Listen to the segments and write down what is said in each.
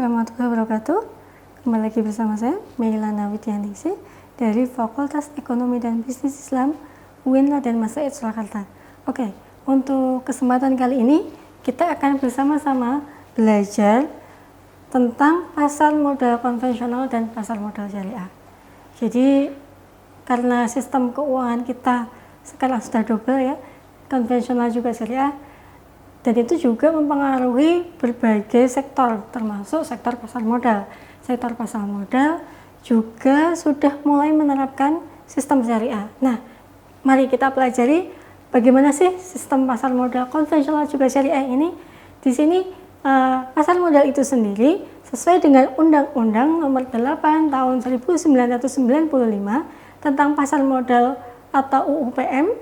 warahmatullahi wabarakatuh. Kembali lagi bersama saya, Meilana Widyaningsih dari Fakultas Ekonomi dan Bisnis Islam UIN Raden Mas Said Surakarta. Oke, untuk kesempatan kali ini kita akan bersama-sama belajar tentang pasar modal konvensional dan pasar modal syariah. Jadi karena sistem keuangan kita sekarang sudah double ya, konvensional juga syariah, dan itu juga mempengaruhi berbagai sektor, termasuk sektor pasar modal. Sektor pasar modal juga sudah mulai menerapkan sistem syariah. Nah, mari kita pelajari bagaimana sih sistem pasar modal konvensional juga syariah ini. Di sini pasar modal itu sendiri sesuai dengan Undang-Undang Nomor 8 Tahun 1995 tentang pasar modal atau UU PM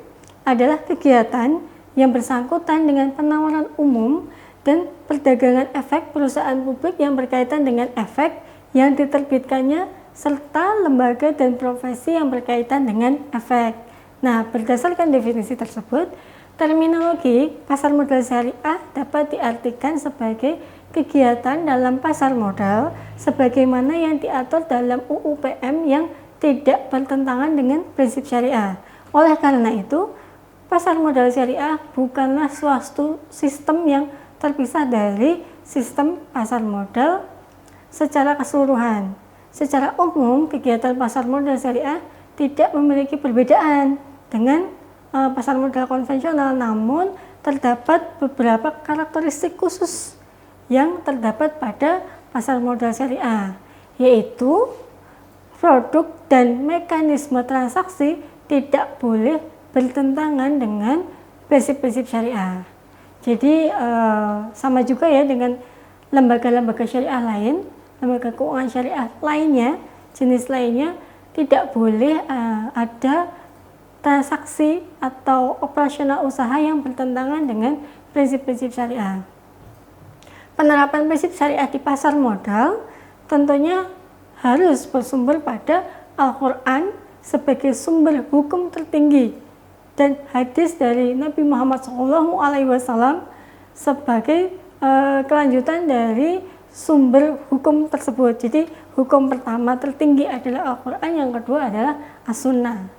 adalah kegiatan yang bersangkutan dengan penawaran umum dan perdagangan efek perusahaan publik yang berkaitan dengan efek yang diterbitkannya serta lembaga dan profesi yang berkaitan dengan efek. Nah, berdasarkan definisi tersebut, terminologi pasar modal syariah dapat diartikan sebagai kegiatan dalam pasar modal sebagaimana yang diatur dalam UU PM yang tidak bertentangan dengan prinsip syariah. Oleh karena itu, pasar modal syariah bukanlah suatu sistem yang terpisah dari sistem pasar modal secara keseluruhan. Secara umum, kegiatan pasar modal syariah tidak memiliki perbedaan dengan pasar modal konvensional, namun terdapat beberapa karakteristik khusus yang terdapat pada pasar modal syariah, yaitu produk dan mekanisme transaksi tidak boleh bertentangan dengan prinsip-prinsip syariah. Jadi sama juga ya dengan lembaga-lembaga syariah lain, lembaga keuangan syariah lainnya, jenis lainnya tidak boleh ada transaksi atau operasional usaha yang bertentangan dengan prinsip-prinsip syariah. Penerapan prinsip syariah di pasar modal tentunya harus bersumber pada Al-Quran sebagai sumber hukum tertinggi dan hadis dari Nabi Muhammad SAW sebagai kelanjutan dari sumber hukum tersebut. Jadi hukum pertama tertinggi adalah Al-Quran, yang kedua adalah As-Sunnah.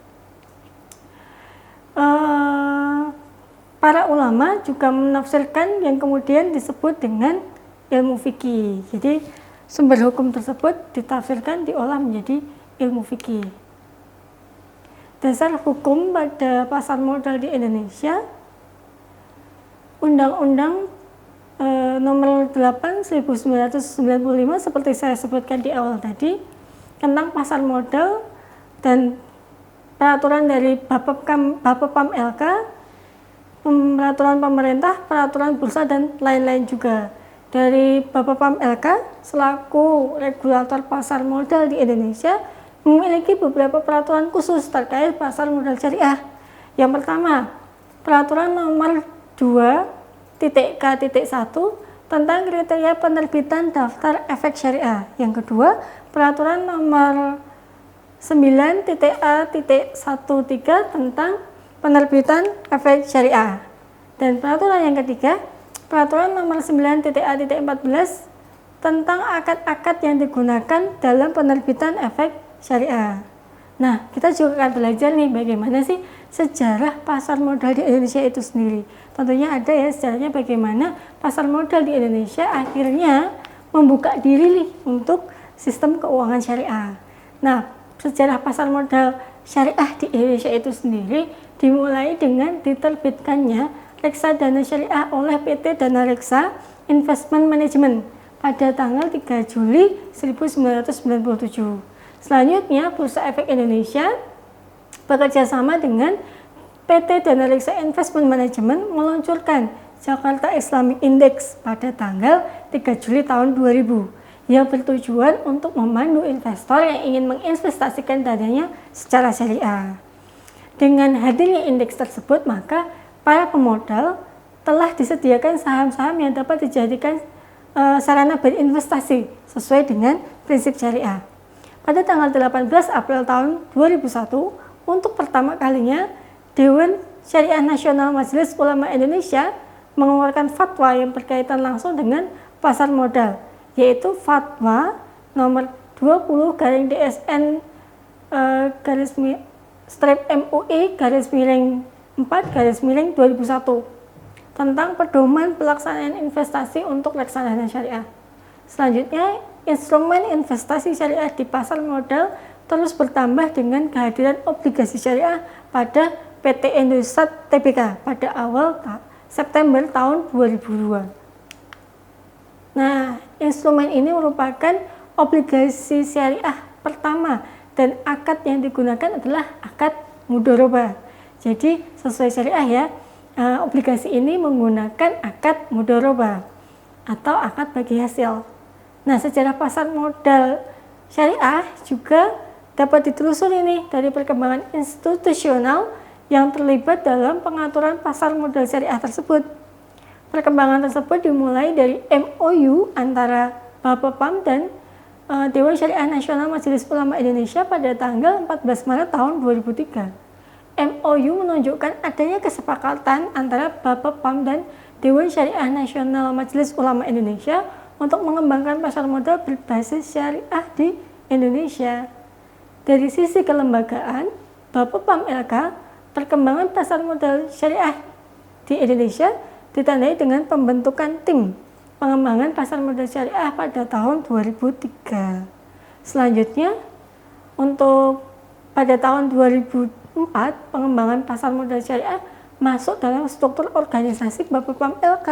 Para ulama juga menafsirkan yang kemudian disebut dengan ilmu fikih. Jadi sumber hukum tersebut ditafsirkan, diolah menjadi ilmu fikih. Dasar hukum pada pasar modal di Indonesia, Undang-Undang Nomor 8 1995 seperti saya sebutkan di awal tadi, tentang pasar modal dan peraturan dari Bapepam LK, peraturan pemerintah, peraturan bursa dan lain-lain juga. Dari Bapepam LK selaku regulator pasar modal di Indonesia memiliki beberapa peraturan khusus terkait pasar modal syariah. Yang pertama, peraturan nomor 2.K.1 tentang kriteria penerbitan daftar efek syariah. Yang kedua, peraturan nomor 9.A.13 tentang penerbitan efek syariah. Dan peraturan yang ketiga, peraturan nomor 9.A.14 tentang akad-akad yang digunakan dalam penerbitan efek syariah. Nah, kita juga akan belajar nih bagaimana sih sejarah pasar modal di Indonesia itu sendiri. Tentunya ada ya sejarahnya bagaimana pasar modal di Indonesia akhirnya membuka diri nih untuk sistem keuangan syariah. Nah, sejarah pasar modal syariah di Indonesia itu sendiri dimulai dengan diterbitkannya reksadana syariah oleh PT Dana Reksa Investment Management pada tanggal 3 Juli 1997. Selanjutnya, Bursa Efek Indonesia bekerja sama dengan PT Dana Reksa Investment Management meluncurkan Jakarta Islamic Index pada tanggal 3 Juli tahun 2000 yang bertujuan untuk memandu investor yang ingin menginvestasikan dananya secara syariah. Dengan hadirnya indeks tersebut, maka para pemodal telah disediakan saham-saham yang dapat dijadikan sarana berinvestasi sesuai dengan prinsip syariah. Pada tanggal 18 April tahun 2001, untuk pertama kalinya Dewan Syariah Nasional Majelis Ulama Indonesia mengeluarkan fatwa yang berkaitan langsung dengan pasar modal, yaitu Fatwa nomor 20 garing DSN garis strip MUI garis miring 4 garis miring 2001 tentang pedoman pelaksanaan investasi untuk reksadana syariah. Selanjutnya, instrumen investasi syariah di pasar modal terus bertambah dengan kehadiran obligasi syariah pada PT Indosat Tbk pada awal September tahun 2002. Nah, instrumen ini merupakan obligasi syariah pertama dan akad yang digunakan adalah akad mudharabah. Jadi sesuai syariah ya, obligasi ini menggunakan akad mudharabah atau akad bagi hasil. Nah, sejarah pasar modal syariah juga dapat ditelusuri nih dari perkembangan institusional yang terlibat dalam pengaturan pasar modal syariah tersebut. Perkembangan tersebut dimulai dari MOU antara Bapepam dan Dewan Syariah Nasional Majelis Ulama Indonesia pada tanggal 14 Maret tahun 2003. MOU menunjukkan adanya kesepakatan antara Bapepam dan Dewan Syariah Nasional Majelis Ulama Indonesia untuk mengembangkan pasar modal berbasis syariah di Indonesia. Dari sisi kelembagaan, Bapepam LK, perkembangan pasar modal syariah di Indonesia ditandai dengan pembentukan tim pengembangan pasar modal syariah pada tahun 2003. Selanjutnya, untuk pada tahun 2004, pengembangan pasar modal syariah masuk dalam struktur organisasi Bapepam LK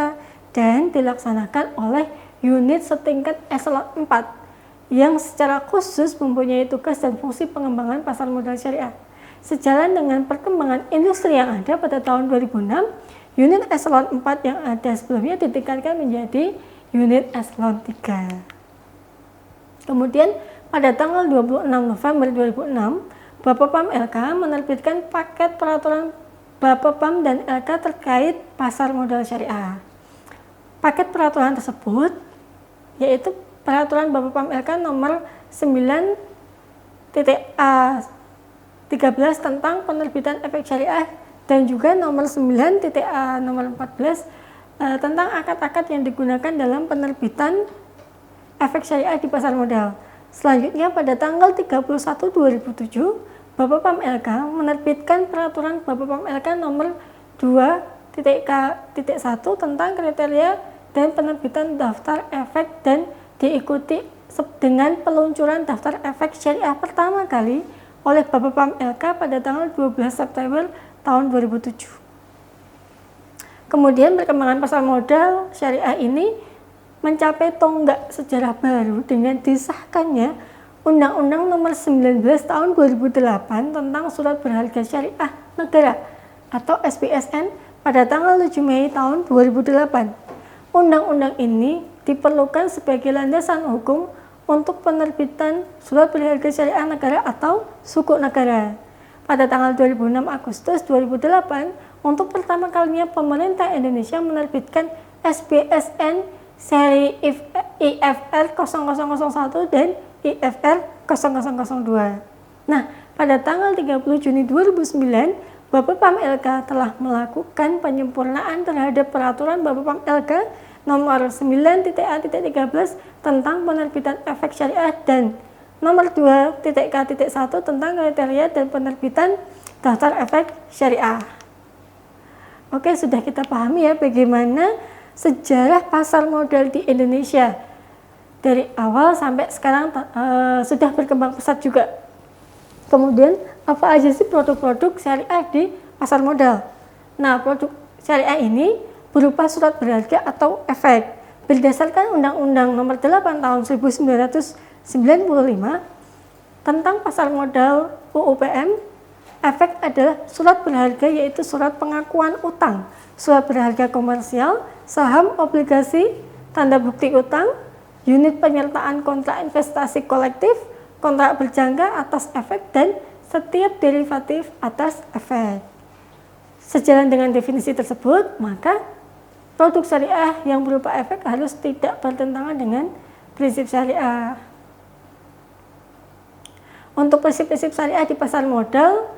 dan dilaksanakan oleh unit setingkat eselon 4 yang secara khusus mempunyai tugas dan fungsi pengembangan pasar modal syariah. Sejalan dengan perkembangan industri yang ada pada tahun 2006, unit eselon 4 yang ada sebelumnya ditingkatkan menjadi unit eselon 3. Kemudian pada tanggal 26 November 2006, Bapepam LK menerbitkan paket peraturan Bapepam dan LK terkait pasar modal syariah. Paket peraturan tersebut yaitu peraturan Bapepam LK nomor 9.A13 tentang penerbitan efek syariah dan juga nomor 9.A nomor 14 tentang akad-akad yang digunakan dalam penerbitan efek syariah di pasar modal. Selanjutnya pada tanggal 31/2007, Bapepam LK menerbitkan peraturan Bapepam LK nomor 2.K.1 tentang kriteria dan penerbitan daftar efek dan diikuti dengan peluncuran daftar efek syariah pertama kali oleh Bapepam LK pada tanggal 12 September tahun 2007. Kemudian perkembangan pasar modal syariah ini mencapai tonggak sejarah baru dengan disahkannya Undang-Undang Nomor 19 Tahun 2008 tentang Surat Berharga Syariah Negara atau SBSN pada tanggal 7 Mei tahun 2008. Undang-undang ini diperlukan sebagai landasan hukum untuk penerbitan Surat Berharga Syariah Negara atau Sukuk Negara. Pada tanggal 26 Agustus 2008, untuk pertama kalinya pemerintah Indonesia menerbitkan SBSN seri IFR 0001 dan IFR 0002. Nah, pada tanggal 30 Juni 2009, Bapepam LK telah melakukan penyempurnaan terhadap peraturan Bapepam LK nomor 9.A.13 tentang penerbitan efek syariah dan nomor 2.K.1 tentang kriteria dan penerbitan daftar efek syariah. Oke, sudah kita pahami ya bagaimana sejarah pasar modal di Indonesia dari awal sampai sekarang sudah berkembang pesat juga. Kemudian apa aja sih produk-produk syariah di pasar modal? Nah, produk syariah ini berupa surat berharga atau efek. Berdasarkan Undang-Undang Nomor 8 Tahun 1995 tentang pasar modal UUPM, efek adalah surat berharga yaitu surat pengakuan utang, surat berharga komersial, saham, obligasi, tanda bukti utang, unit penyertaan kontrak investasi kolektif, kontrak berjangka atas efek, dan setiap derivatif atas efek. Sejalan dengan definisi tersebut, maka produk syariah yang berupa efek harus tidak bertentangan dengan prinsip syariah. Untuk prinsip-prinsip syariah di pasar modal,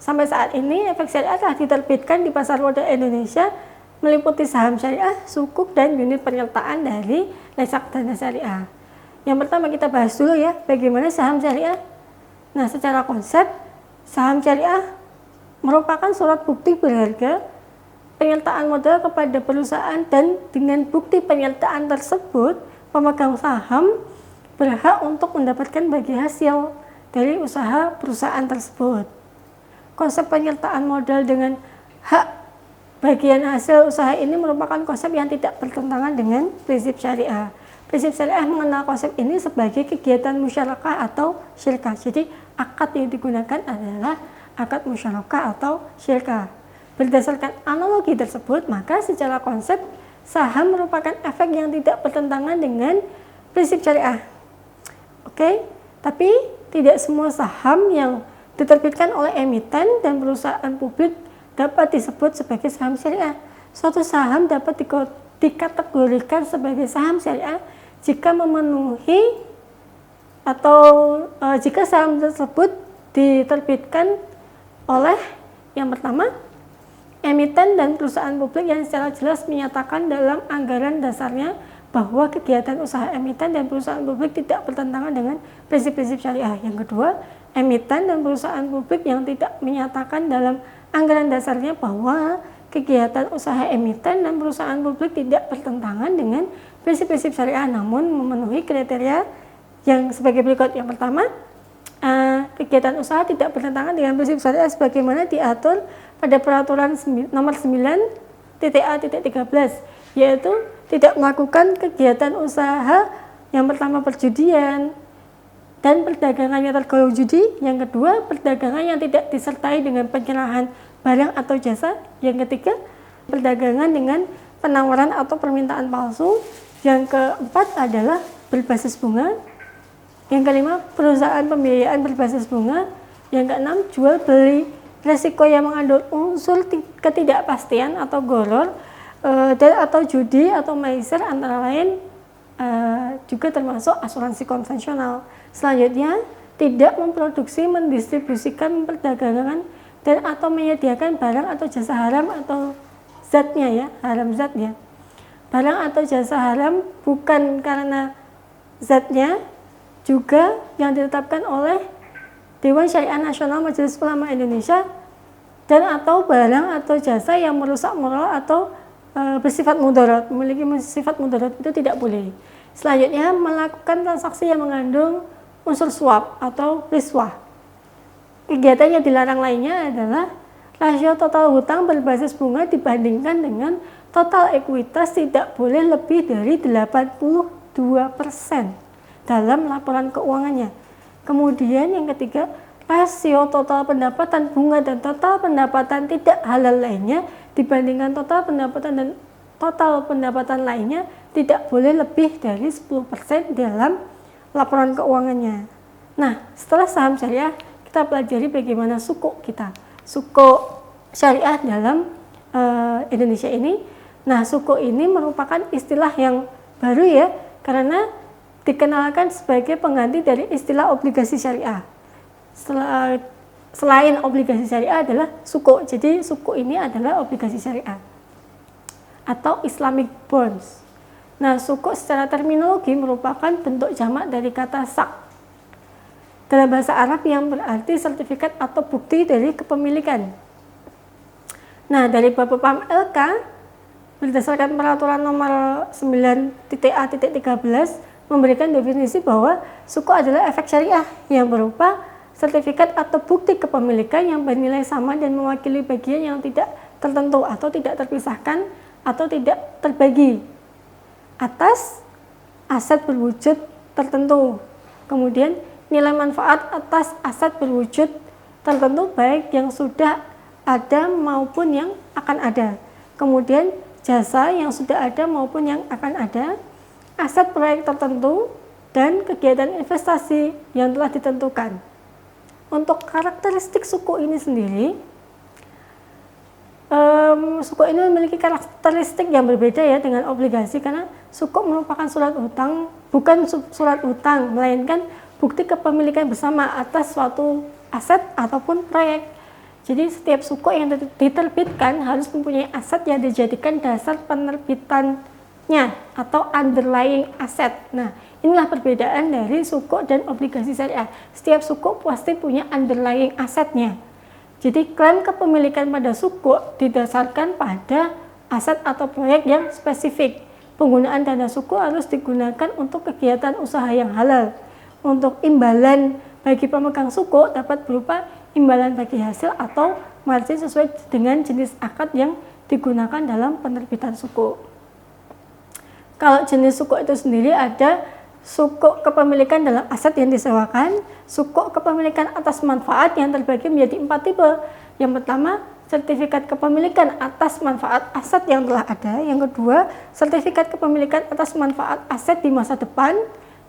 sampai saat ini efek syariah telah diterbitkan di pasar modal Indonesia meliputi saham syariah, sukuk, dan unit penyertaan dari reksadana syariah. Yang pertama kita bahas dulu ya, bagaimana saham syariah. Nah, secara konsep, saham syariah merupakan surat bukti berharga penyertaan modal kepada perusahaan, dan dengan bukti penyertaan tersebut, pemegang saham berhak untuk mendapatkan bagi hasil dari usaha perusahaan tersebut. Konsep penyertaan modal dengan hak bagian hasil usaha ini merupakan konsep yang tidak bertentangan dengan prinsip syariah. Prinsip syariah mengenal konsep ini sebagai kegiatan musyarakah atau syirkah. Jadi akad yang digunakan adalah akad musyarakah atau syirkah. Berdasarkan analogi tersebut, maka secara konsep saham merupakan efek yang tidak bertentangan dengan prinsip syariah. Oke, tapi tidak semua saham yang diterbitkan oleh emiten dan perusahaan publik dapat disebut sebagai saham syariah. Suatu saham dapat dikategorikan sebagai saham syariah jika memenuhi atau jika saham tersebut diterbitkan oleh yang pertama, emiten dan perusahaan publik yang secara jelas menyatakan dalam anggaran dasarnya bahwa kegiatan usaha emiten dan perusahaan publik tidak bertentangan dengan prinsip-prinsip syariah. Yang kedua, emiten dan perusahaan publik yang tidak menyatakan dalam anggaran dasarnya bahwa kegiatan usaha emiten dan perusahaan publik tidak bertentangan dengan prinsip-prinsip syariah, namun memenuhi kriteria yang sebagai berikut. Yang pertama, kegiatan usaha tidak bertentangan dengan prinsip syariah sebagaimana diatur pada peraturan nomor 9/A/13, yaitu tidak melakukan kegiatan usaha yang pertama perjudian dan perdagangannya tergolong judi. Yang kedua, perdagangan yang tidak disertai dengan penyerahan barang atau jasa. Yang ketiga, perdagangan dengan penawaran atau permintaan palsu. Yang keempat adalah berbasis bunga. Yang kelima, perusahaan pembiayaan berbasis bunga. Yang keenam, jual beli resiko yang mengandung unsur ketidakpastian atau goror, dan atau judi atau maisir antara lain, juga termasuk asuransi konvensional. Selanjutnya, tidak memproduksi, mendistribusikan, memperdagangkan, dan atau menyediakan barang atau jasa haram atau zatnya ya, haram zatnya. Barang atau jasa haram bukan karena zatnya, juga yang ditetapkan oleh Dewan Syariah Nasional Majelis Ulama Indonesia, dan atau barang atau jasa yang merusak moral atau bersifat mudarat, memiliki sifat mudarat, itu tidak boleh. Selanjutnya, melakukan transaksi yang mengandung unsur suap atau riswah. Kegiatan yang dilarang lainnya adalah rasio total hutang berbasis bunga dibandingkan dengan total ekuitas tidak boleh lebih dari 82% dalam laporan keuangannya. Kemudian yang ketiga, rasio total pendapatan bunga dan total pendapatan tidak halal lainnya dibandingkan total pendapatan dan total pendapatan lainnya tidak boleh lebih dari 10% dalam laporan keuangannya. Nah, setelah saham syariah, kita pelajari bagaimana sukuk kita. Sukuk syariah dalam Indonesia ini. Nah, sukuk ini merupakan istilah yang baru ya, karena dikenalkan sebagai pengganti dari istilah obligasi syariah. Selain obligasi syariah adalah sukuk. Jadi sukuk ini adalah obligasi syariah atau Islamic bonds. Nah, sukuk secara terminologi merupakan bentuk jamak dari kata sak dalam bahasa Arab yang berarti sertifikat atau bukti dari kepemilikan. Nah, dari Bapepam LK berdasarkan peraturan nomor 9/A/13 memberikan definisi bahwa sukuk adalah efek syariah yang berupa sertifikat atau bukti kepemilikan yang bernilai sama dan mewakili bagian yang tidak tertentu atau tidak terpisahkan atau tidak terbagi atas aset berwujud tertentu. Kemudian nilai manfaat atas aset berwujud tertentu baik yang sudah ada maupun yang akan ada. Kemudian jasa yang sudah ada maupun yang akan ada, aset proyek tertentu, dan kegiatan investasi yang telah ditentukan. Untuk karakteristik suku ini sendiri, suku ini memiliki karakteristik yang berbeda ya dengan obligasi, karena suku merupakan surat hutang, bukan surat hutang, melainkan bukti kepemilikan bersama atas suatu aset ataupun proyek. Jadi setiap sukuk yang diterbitkan harus mempunyai aset yang dijadikan dasar penerbitannya atau underlying asset. Nah, inilah perbedaan dari sukuk dan obligasi syariah. Setiap sukuk pasti punya underlying asetnya. Jadi klaim kepemilikan pada sukuk didasarkan pada aset atau proyek yang spesifik. Penggunaan dana sukuk harus digunakan untuk kegiatan usaha yang halal. Untuk imbalan bagi pemegang sukuk dapat berupa imbalan bagi hasil atau margin sesuai dengan jenis akad yang digunakan dalam penerbitan sukuk. Kalau jenis sukuk itu sendiri ada sukuk kepemilikan dalam aset yang disewakan, sukuk kepemilikan atas manfaat yang terbagi menjadi 4 tipe. Yang pertama, sertifikat kepemilikan atas manfaat aset yang telah ada. Yang kedua, sertifikat kepemilikan atas manfaat aset di masa depan.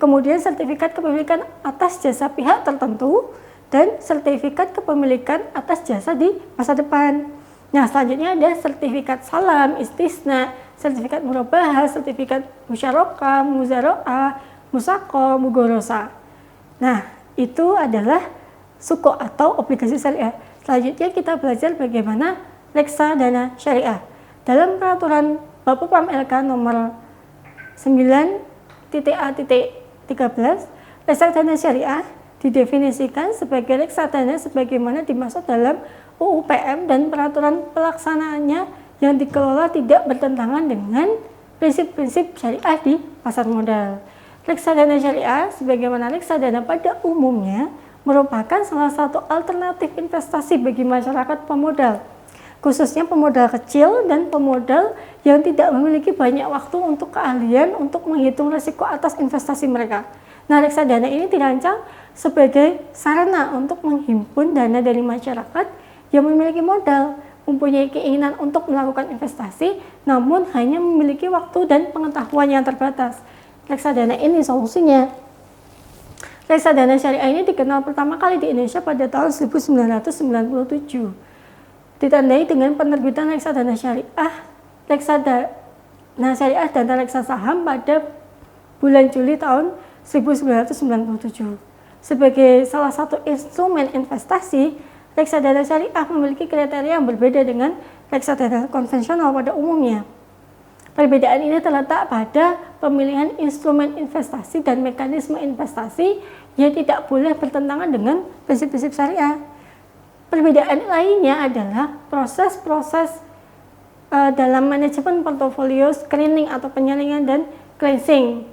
Kemudian sertifikat kepemilikan atas jasa pihak tertentu dan sertifikat kepemilikan atas jasa di masa depan. Nah, selanjutnya ada sertifikat salam, istisna, sertifikat murabahah, sertifikat musyarakah, muzaro'ah, musako, mugorosa. Nah, itu adalah sukuk atau obligasi syariah. Selanjutnya kita belajar bagaimana reksadana syariah. Dalam peraturan Bapepam LK nomor 9.A.13, reksadana syariah didefinisikan sebagai reksadana sebagaimana dimaksud dalam UU PM dan peraturan pelaksanaannya yang dikelola tidak bertentangan dengan prinsip-prinsip syariah di pasar modal. Reksadana syariah sebagaimana reksadana pada umumnya merupakan salah satu alternatif investasi bagi masyarakat pemodal, khususnya pemodal kecil dan pemodal yang tidak memiliki banyak waktu untuk keahlian untuk menghitung risiko atas investasi mereka. Nah, reksadana ini dirancang sebagai sarana untuk menghimpun dana dari masyarakat yang memiliki modal, mempunyai keinginan untuk melakukan investasi, namun hanya memiliki waktu dan pengetahuan yang terbatas. Reksadana ini solusinya. Reksadana syariah ini dikenal pertama kali di Indonesia pada tahun 1997. Ditandai dengan penerbitan reksadana syariah, reksadana syariah dan reksa saham pada bulan Juli tahun 1997. Sebagai salah satu instrumen investasi, reksadana syariah memiliki kriteria yang berbeda dengan reksadana konvensional pada umumnya. Perbedaan ini terletak pada pemilihan instrumen investasi dan mekanisme investasi yang tidak boleh bertentangan dengan prinsip-prinsip syariah. Perbedaan lainnya adalah proses-proses dalam manajemen portofolio, screening atau penyaringan, dan cleansing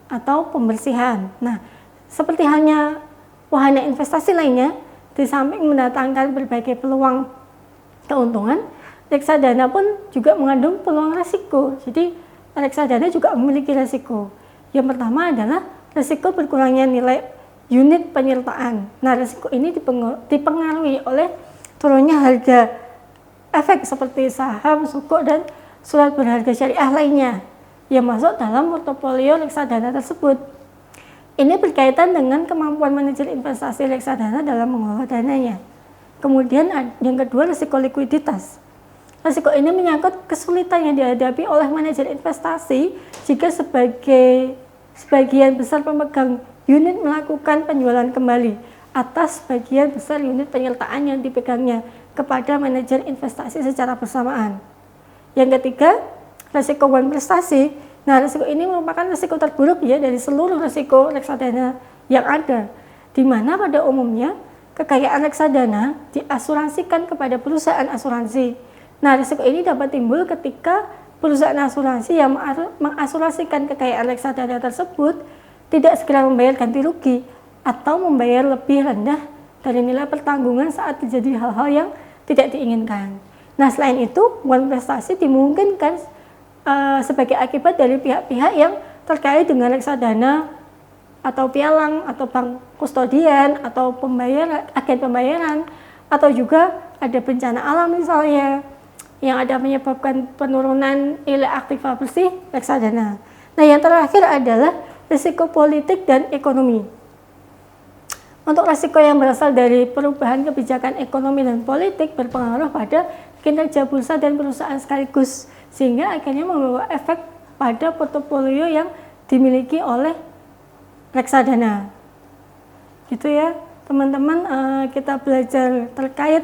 atau pembersihan. Nah, seperti halnya wahana investasi lainnya, di samping mendatangkan berbagai peluang keuntungan, reksadana pun juga mengandung peluang risiko. Jadi reksadana juga memiliki risiko. Yang pertama adalah risiko berkurangnya nilai unit penyertaan. Nah, risiko ini dipengaruhi oleh turunnya harga efek seperti saham, sukuk, dan surat berharga syariah lainnya yang masuk dalam portofolio reksadana tersebut. Ini berkaitan dengan kemampuan manajer investasi reksadana dalam mengelola dananya. Kemudian yang kedua, risiko likuiditas. Risiko ini menyangkut kesulitan yang dihadapi oleh manajer investasi jika sebagian besar pemegang unit melakukan penjualan kembali atas sebagian besar unit penyertaan yang dipegangnya kepada manajer investasi secara bersamaan. Yang ketiga, risiko wan prestasi. Nah, risiko ini merupakan risiko terburuk ya dari seluruh risiko reksadana yang ada, di mana pada umumnya kekayaan reksadana diasuransikan kepada perusahaan asuransi. Nah, risiko ini dapat timbul ketika perusahaan asuransi yang mengasuransikan kekayaan reksadana tersebut tidak segera membayar ganti rugi atau membayar lebih rendah dari nilai pertanggungan saat terjadi hal-hal yang tidak diinginkan. Nah, selain itu, wan prestasi dimungkinkan sebagai akibat dari pihak-pihak yang terkait dengan reksadana atau pialang atau bank kustodian atau agen pembayaran, atau juga ada bencana alam misalnya yang ada menyebabkan penurunan nilai aktiva bersih reksadana. Nah, yang terakhir adalah risiko politik dan ekonomi. Untuk risiko yang berasal dari perubahan kebijakan ekonomi dan politik berpengaruh pada kinerja bursa dan perusahaan sekaligus, sehingga akhirnya membawa efek pada portofolio yang dimiliki oleh reksadana. Gitu ya, teman-teman, kita belajar terkait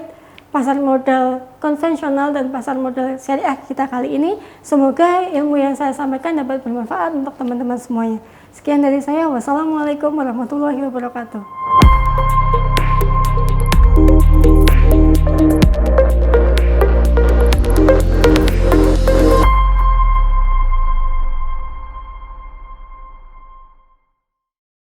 pasar modal konvensional dan pasar modal syariah kita kali ini. Semoga ilmu yang saya sampaikan dapat bermanfaat untuk teman-teman semuanya. Sekian dari saya. Wassalamualaikum warahmatullahi wabarakatuh.